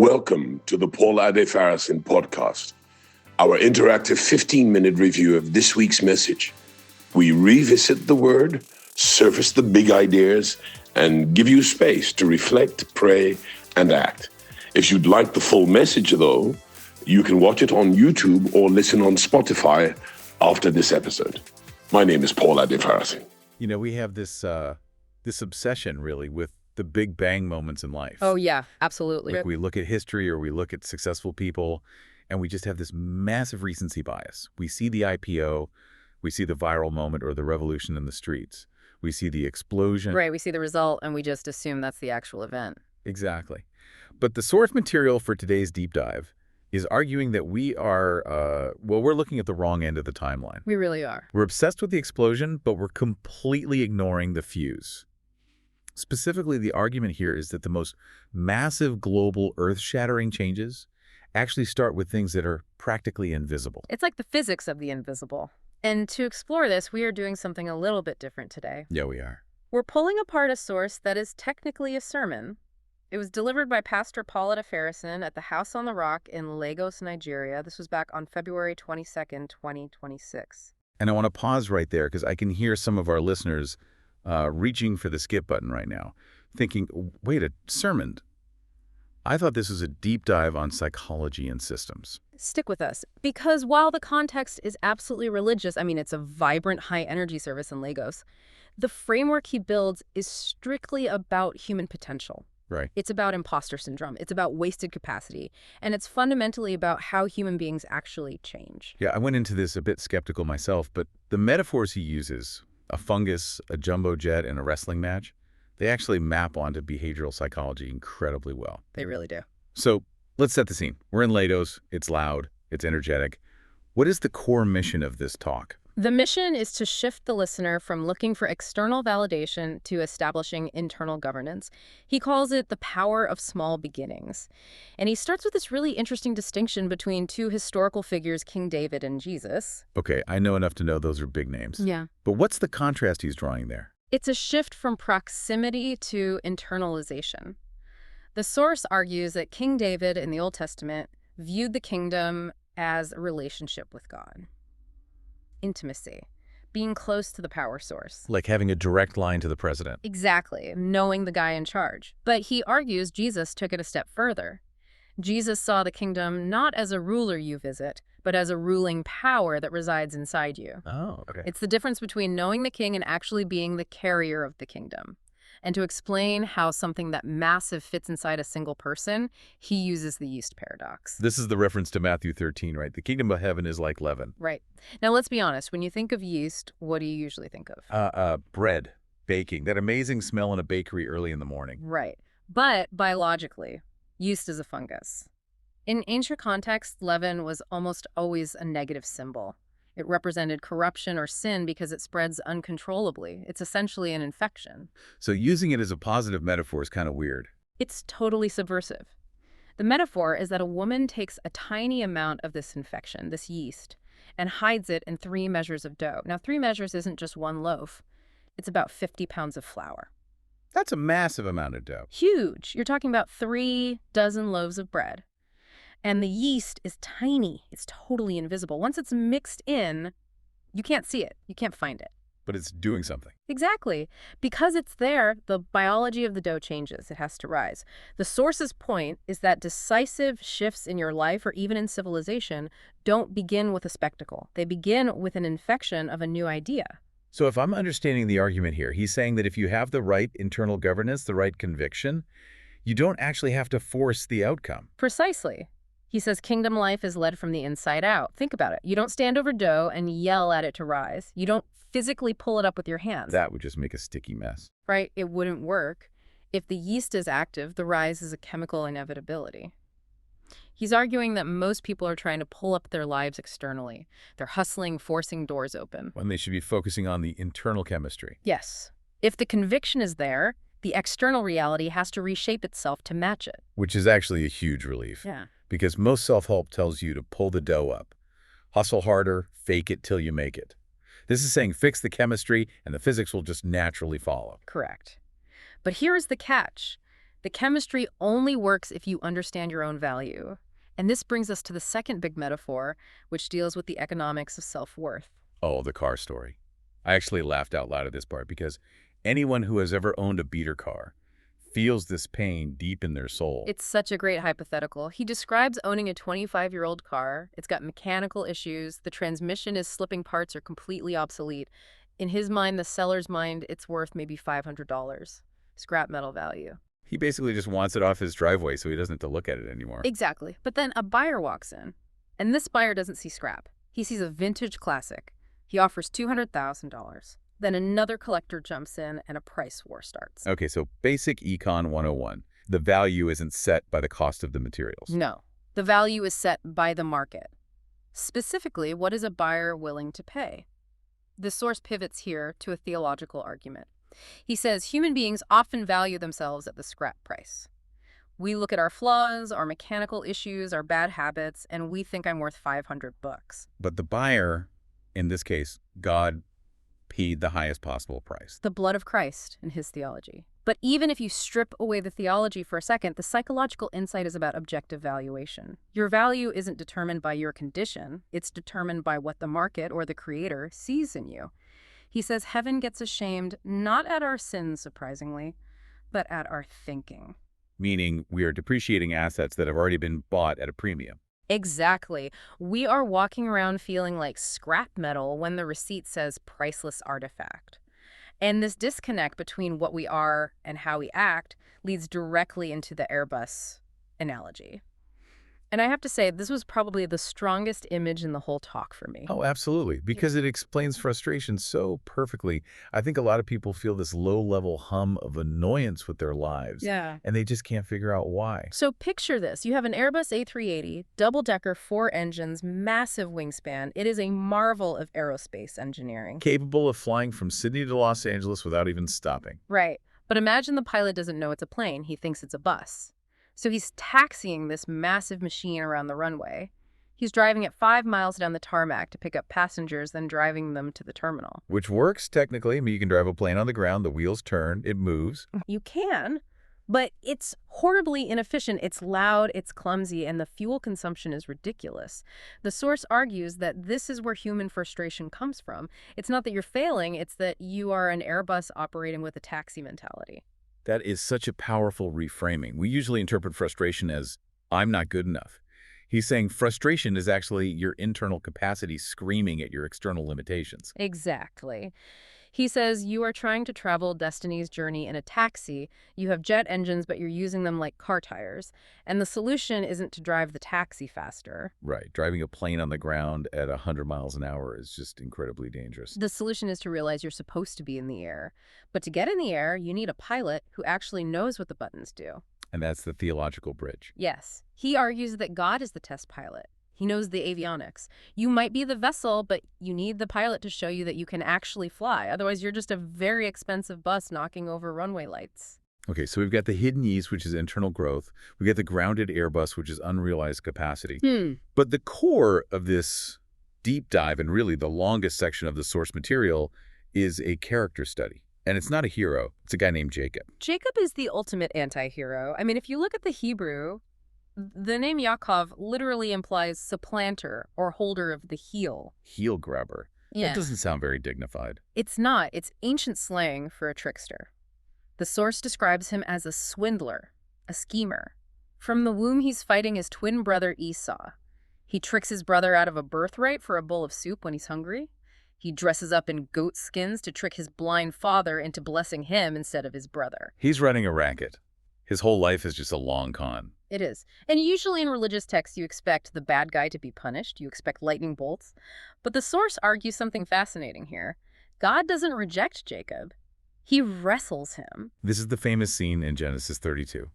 Welcome to the Paul Adefarasin podcast, our interactive 15-minute review of this week's message. We revisit the word, surface the big ideas, and give you space to reflect, pray, and act. If you'd like the full message, though, you can watch it on YouTube or listen on Spotify after this episode. My name is Paul Adefarasin. You know, we have this obsession, really, with the big bang moments in life. Oh, yeah, absolutely. Like we look at history or we look at successful people, and we just have this massive recency bias. We see the IPO, we see the viral moment or the revolution in the streets. We see the explosion. Right, we see the result, and we just assume that's the actual event. Exactly. But the source material for today's deep dive is arguing that we are, we're looking at the wrong end of the timeline. We really are. We're obsessed with the explosion, but we're completely ignoring the fuse. Specifically, the argument here is that the most massive global earth-shattering changes actually start with things that are practically invisible. It's like the physics of the invisible. And to explore this, we are doing something a little bit different today. Yeah, we are. We're pulling apart a source that is technically a sermon. It was delivered by Pastor Paul Adefarasin at the House on the Rock in Lagos, Nigeria. This was back on February 22nd, 2026. And I want to pause right there because I can hear some of our listeners reaching for the skip button right now, thinking, wait, a sermon? I thought this was a deep dive on psychology and systems. Stick with us, because while the context is absolutely religious, it's a vibrant high-energy service in Lagos, the framework he builds is strictly about human potential. Right. It's about imposter syndrome. It's about wasted capacity. And it's fundamentally about how human beings actually change. Yeah, I went into this a bit skeptical myself, but the metaphors he uses, a fungus, a jumbo jet, and a wrestling match, they actually map onto behavioral psychology incredibly well. They really do. So let's set the scene. We're in Lagos. It's loud. It's energetic. What is the core mission of this talk? The mission is to shift the listener from looking for external validation to establishing internal governance. He calls it the power of small beginnings. And he starts with this really interesting distinction between two historical figures, King David and Jesus. Okay, I know enough to know those are big names. Yeah. But what's the contrast he's drawing there? It's a shift from proximity to internalization. The source argues that King David in the Old Testament viewed the kingdom as a relationship with God. Intimacy, being close to the power source. Like having a direct line to the president. Exactly, knowing the guy in charge. But he argues Jesus took it a step further. Jesus saw the kingdom not as a ruler you visit, but as a ruling power that resides inside you. Oh, okay. It's the difference between knowing the king and actually being the carrier of the kingdom. And to explain how something that massive fits inside a single person, he uses the yeast paradox. This is the reference to Matthew 13, right? The kingdom of heaven is like leaven. Right. Now, let's be honest. When you think of yeast, what do you usually think of? Bread, baking, that amazing smell in a bakery early in the morning. Right. But biologically, yeast is a fungus. In ancient contexts, leaven was almost always a negative symbol. It represented corruption or sin because it spreads uncontrollably. It's essentially an infection. So using it as a positive metaphor is kind of weird. It's totally subversive. The metaphor is that a woman takes a tiny amount of this infection, this yeast, and hides it in 3 measures of dough. Now, 3 measures isn't just 1 loaf. It's about 50 pounds of flour. That's a massive amount of dough. Huge. You're talking about 3 dozen loaves of bread. And the yeast is tiny. It's totally invisible. Once it's mixed in, you can't see it. You can't find it. But it's doing something. Exactly. Because it's there, the biology of the dough changes. It has to rise. The source's point is that decisive shifts in your life or even in civilization don't begin with a spectacle. They begin with an infection of a new idea. So if I'm understanding the argument here, he's saying that if you have the right internal governance, the right conviction, you don't actually have to force the outcome. Precisely. He says kingdom life is led from the inside out. Think about it. You don't stand over dough and yell at it to rise. You don't physically pull it up with your hands. That would just make a sticky mess. Right? It wouldn't work. If the yeast is active, the rise is a chemical inevitability. He's arguing that most people are trying to pull up their lives externally. They're hustling, forcing doors open. When they should be focusing on the internal chemistry. Yes. If the conviction is there, the external reality has to reshape itself to match it. Which is actually a huge relief. Yeah. Because most self-help tells you to pull the dough up. Hustle harder, fake it till you make it. This is saying fix the chemistry and the physics will just naturally follow. Correct. But here is the catch. The chemistry only works if you understand your own value. And this brings us to the second big metaphor, which deals with the economics of self-worth. Oh, the car story. I actually laughed out loud at this part because anyone who has ever owned a beater car feels this pain deep in their soul. It's such a great hypothetical. He describes owning a 25-year-old car. It's got mechanical issues. The transmission is slipping, parts are completely obsolete. In his mind, the seller's mind, it's worth maybe $500. Scrap metal value. He basically just wants it off his driveway so he doesn't have to look at it anymore. Exactly. But then a buyer walks in, and this buyer doesn't see scrap. He sees a vintage classic. He offers $200,000. Then another collector jumps in, and a price war starts. Okay, so basic Econ 101. The value isn't set by the cost of the materials. No. The value is set by the market. Specifically, what is a buyer willing to pay? The source pivots here to a theological argument. He says human beings often value themselves at the scrap price. We look at our flaws, our mechanical issues, our bad habits, and we think I'm worth $500. But the buyer, in this case, God, paid the highest possible price. The blood of Christ in his theology. But even if you strip away the theology for a second, the psychological insight is about objective valuation. Your value isn't determined by your condition. It's determined by what the market or the creator sees in you. He says heaven gets ashamed not at our sins, surprisingly, but at our thinking. Meaning we are depreciating assets that have already been bought at a premium. Exactly. We are walking around feeling like scrap metal when the receipt says priceless artifact. And this disconnect between what we are and how we act leads directly into the Airbus analogy. And I have to say, this was probably the strongest image in the whole talk for me. Oh, absolutely. Because it explains frustration so perfectly. I think a lot of people feel this low-level hum of annoyance with their lives. Yeah. And they just can't figure out why. So picture this. You have an Airbus A380, double-decker, 4 engines, massive wingspan. It is a marvel of aerospace engineering. Capable of flying from Sydney to Los Angeles without even stopping. Right. But imagine the pilot doesn't know it's a plane. He thinks it's a bus. So he's taxiing this massive machine around the runway. He's driving at 5 miles down the tarmac to pick up passengers, then driving them to the terminal. Which works, technically. I mean, you can drive a plane on the ground, the wheels turn, it moves. You can, but it's horribly inefficient. It's loud, it's clumsy, and the fuel consumption is ridiculous. The source argues that this is where human frustration comes from. It's not that you're failing, it's that you are an Airbus operating with a taxi mentality. That is such a powerful reframing. We usually interpret frustration as, I'm not good enough. He's saying frustration is actually your internal capacity screaming at your external limitations. Exactly. He says you are trying to travel destiny's journey in a taxi. You have jet engines, but you're using them like car tires. And the solution isn't to drive the taxi faster. Right. Driving a plane on the ground at 100 miles an hour is just incredibly dangerous. The solution is to realize you're supposed to be in the air. But to get in the air, you need a pilot who actually knows what the buttons do. And that's the theological bridge. Yes. He argues that God is the test pilot. He knows the avionics. You might be the vessel, but you need the pilot to show you that you can actually fly. Otherwise, you're just a very expensive bus knocking over runway lights. Okay, so we've got the hidden ease, which is internal growth. We get the grounded Airbus, which is unrealized capacity. But the core of this deep dive, and really the longest section of the source material, is a character study. And it's not a hero. It's a guy named Jacob. Jacob is the ultimate anti-hero. I mean, if you look at the Hebrew, the name Yaakov literally implies supplanter or holder of the heel. Heel grabber. Yeah. That doesn't sound very dignified. It's not. It's ancient slang for a trickster. The source describes him as a swindler, a schemer. From the womb, he's fighting his twin brother Esau. He tricks his brother out of a birthright for a bowl of soup when he's hungry. He dresses up in goat skins to trick his blind father into blessing him instead of his brother. He's running a racket. His whole life is just a long con. It is. And usually in religious texts, you expect the bad guy to be punished. You expect lightning bolts. But the source argues something fascinating here. God doesn't reject Jacob. He wrestles him. This is the famous scene in Genesis 32.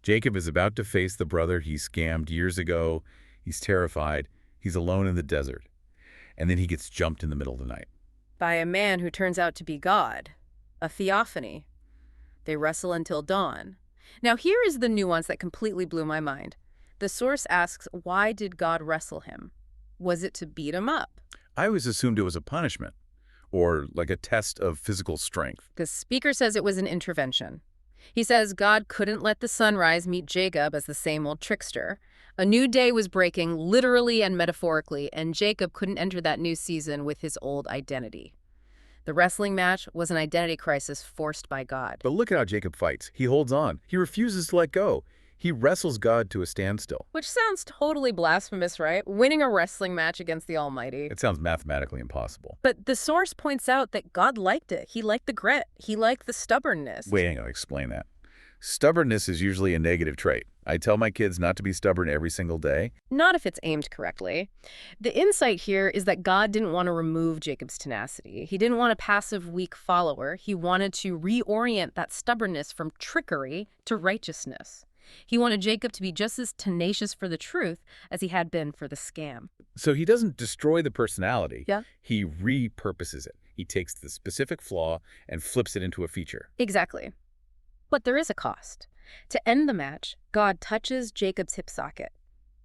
Jacob is about to face the brother he scammed years ago. He's terrified. He's alone in the desert. And then he gets jumped in the middle of the night. By a man who turns out to be God. A theophany. They wrestle until dawn. Now here is the nuance that completely blew my mind. The source asks, why did God wrestle him? Was it to beat him up? I always assumed it was a punishment, or like a test of physical strength. The speaker says it was an intervention. He says God couldn't let the sunrise meet Jacob as the same old trickster. A new day was breaking, literally and metaphorically, and Jacob couldn't enter that new season with his old identity. The wrestling match was an identity crisis forced by God. But look at how Jacob fights. He holds on. He refuses to let go. He wrestles God to a standstill. Which sounds totally blasphemous, right? Winning a wrestling match against the Almighty. It sounds mathematically impossible. But the source points out that God liked it. He liked the grit. He liked the stubbornness. Wait, hang on, explain that. Stubbornness is usually a negative trait. I tell my kids not to be stubborn every single day. Not if it's aimed correctly. The insight here is that God didn't want to remove Jacob's tenacity. He didn't want a passive, weak follower. He wanted to reorient that stubbornness from trickery to righteousness. He wanted Jacob to be just as tenacious for the truth as he had been for the scam. So he doesn't destroy the personality. Yeah. He repurposes it. He takes the specific flaw and flips it into a feature. Exactly. But there is a cost. To end the match, God touches Jacob's hip socket,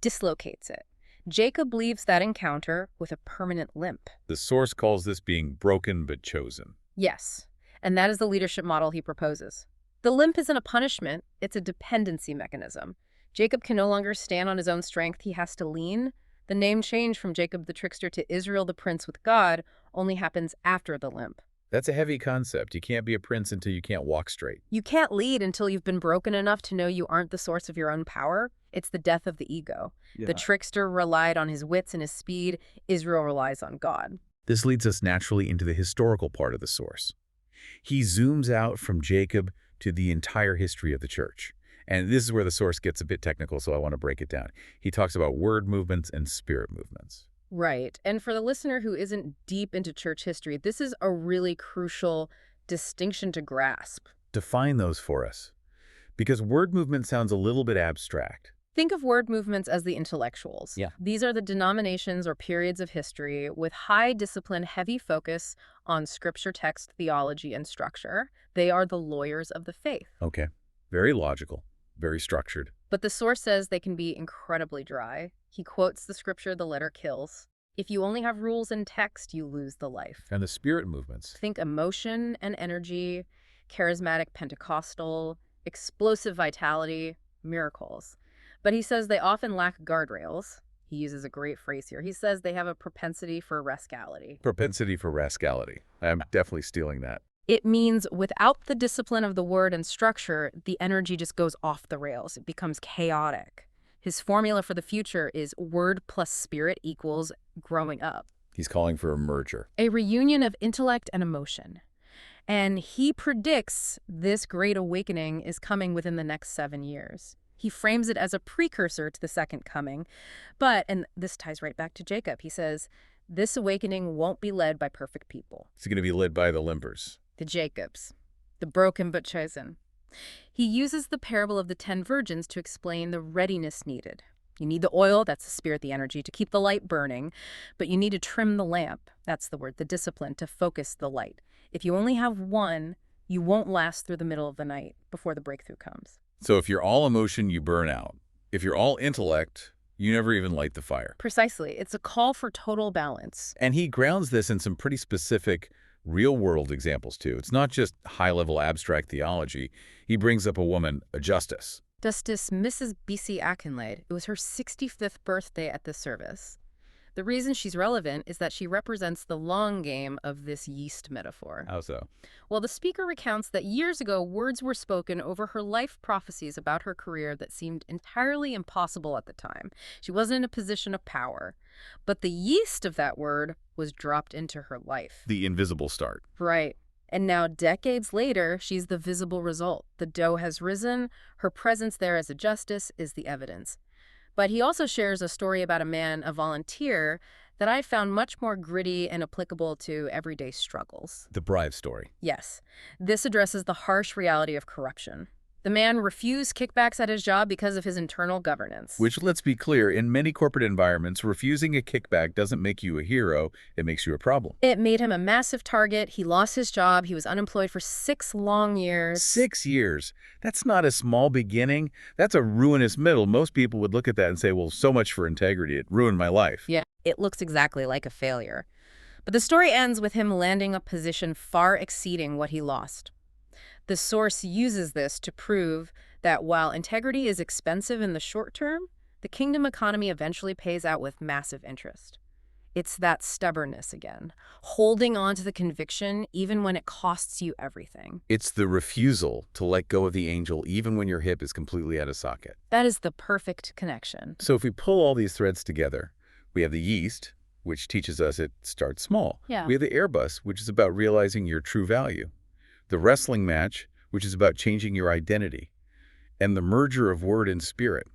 dislocates it. Jacob leaves that encounter with a permanent limp. The source calls this being broken but chosen. Yes, and that is the leadership model he proposes. The limp isn't a punishment, it's a dependency mechanism. Jacob can no longer stand on his own strength, he has to lean. The name change from Jacob the trickster to Israel the prince with God only happens after the limp. That's a heavy concept. You can't be a prince until you can't walk straight. You can't lead until you've been broken enough to know you aren't the source of your own power. It's the death of the ego. Yeah. The trickster relied on his wits and his speed. Israel relies on God. This leads us naturally into the historical part of the source. He zooms out from Jacob to the entire history of the church. And this is where the source gets a bit technical, so I want to break it down. He talks about word movements and spirit movements. Right. And for the listener who isn't deep into church history, this is a really crucial distinction to grasp. Define those for us, because word movement sounds a little bit abstract. Think of word movements as the intellectuals. Yeah. These are the denominations or periods of history with high discipline, heavy focus on scripture text, theology, and structure. They are the lawyers of the faith. Okay. Very logical, very structured. But the source says they can be incredibly dry. He quotes the scripture, the letter kills. If you only have rules and text, you lose the life. And the spirit movements. Think emotion and energy, charismatic Pentecostal, explosive vitality, miracles. But he says they often lack guardrails. He uses a great phrase here. He says they have a propensity for rascality. Propensity for rascality. I'm definitely stealing that. It means without the discipline of the word and structure, the energy just goes off the rails. It becomes chaotic. His formula for the future is word plus spirit equals growing up. He's calling for a merger. A reunion of intellect and emotion. And he predicts this great awakening is coming within the next 7 years. He frames it as a precursor to the second coming. But, and this ties right back to Jacob, he says, this awakening won't be led by perfect people. It's going to be led by the limpers. The Jacobs, the broken but chosen. He uses the parable of the 10 virgins to explain the readiness needed. You need the oil, that's the spirit, the energy, to keep the light burning, but you need to trim the lamp, that's the word, the discipline, to focus the light. If you only have one, you won't last through the middle of the night before the breakthrough comes. So if you're all emotion, you burn out. If you're all intellect, you never even light the fire. Precisely. It's a call for total balance. And he grounds this in some pretty specific real-world examples, too. It's not just high-level abstract theology. He brings up a woman, a justice. Justice Mrs. B.C. Akinlaid. It was her 65th birthday at this service. The reason she's relevant is that she represents the long game of this yeast metaphor. How so? Well, the speaker recounts that years ago, words were spoken over her life prophecies about her career that seemed entirely impossible at the time. She wasn't in a position of power. But the yeast of that word was dropped into her life. The invisible start. Right. And now, decades later, she's the visible result. The dough has risen. Her presence there as a justice is the evidence. But he also shares a story about a man, a volunteer, that I found much more gritty and applicable to everyday struggles. The bribe story. Yes. This addresses the harsh reality of corruption. The man refused kickbacks at his job because of his internal governance. Which, let's be clear, in many corporate environments, refusing a kickback doesn't make you a hero, it makes you a problem. It made him a massive target. He lost his job. He was unemployed for 6 long years. 6 years. That's not a small beginning. That's a ruinous middle. Most people would look at that and say, well, so much for integrity. It ruined my life. Yeah, it looks exactly like a failure. But the story ends with him landing a position far exceeding what he lost. The source uses this to prove that while integrity is expensive in the short term, the kingdom economy eventually pays out with massive interest. It's that stubbornness again, holding on to the conviction even when it costs you everything. It's the refusal to let go of the angel even when your hip is completely out of socket. That is the perfect connection. So if we pull all these threads together, we have the yeast, which teaches us it starts small. Yeah. We have the Airbus, which is about realizing your true value. The wrestling match, which is about changing your identity. And the merger of word and spirit.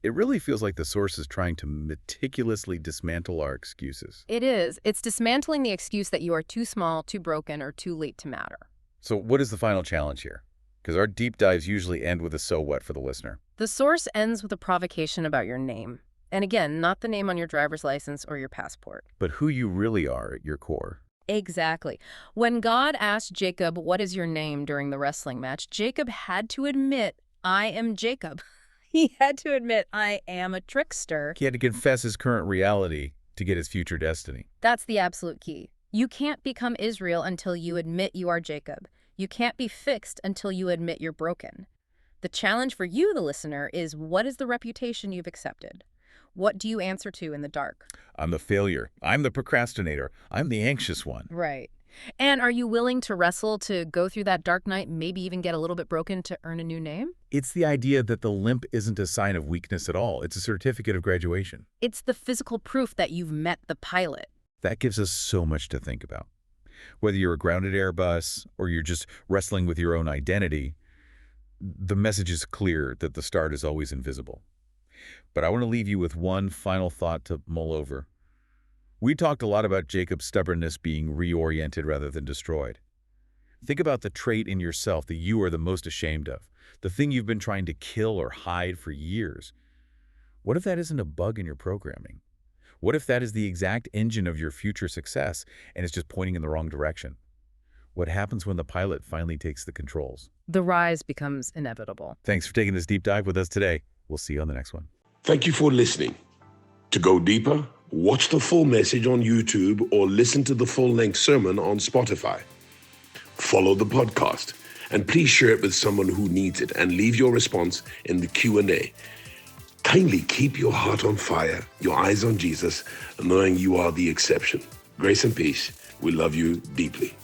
It really feels like the source is trying to meticulously dismantle our excuses. It is. It's dismantling the excuse that you are too small, too broken, or too late to matter. So what is the final challenge here? Because our deep dives usually end with a so what for the listener. The source ends with a provocation about your name. And again, not the name on your driver's license or your passport. But who you really are at your core. Exactly. When God asked Jacob, "What is your name?" during the wrestling match, Jacob had to admit, "I am Jacob." He had to admit, "I am a trickster." He had to confess his current reality to get his future destiny. That's the absolute key. You can't become Israel until you admit you are Jacob. You can't be fixed until you admit you're broken. The challenge for you, the listener, is what is the reputation you've accepted? What do you answer to in the dark? I'm the failure. I'm the procrastinator. I'm the anxious one. Right. And are you willing to wrestle, to go through that dark night, maybe even get a little bit broken to earn a new name? It's the idea that the limp isn't a sign of weakness at all. It's a certificate of graduation. It's the physical proof that you've met the pilot. That gives us so much to think about. Whether you're a grounded Airbus or you're just wrestling with your own identity, the message is clear that the start is always invisible. But I want to leave you with one final thought to mull over. We talked a lot about Jacob's stubbornness being reoriented rather than destroyed. Think about the trait in yourself that you are the most ashamed of, the thing you've been trying to kill or hide for years. What if that isn't a bug in your programming? What if that is the exact engine of your future success and it's just pointing in the wrong direction? What happens when the pilot finally takes the controls? The rise becomes inevitable. Thanks for taking this deep dive with us today. We'll see you on the next one. Thank you for listening. To go deeper, watch the full message on YouTube or listen to the full-length sermon on Spotify. Follow the podcast, and please share it with someone who needs it and leave your response in the Q&A. Kindly keep your heart on fire, your eyes on Jesus, knowing you are the exception. Grace and peace. We love you deeply.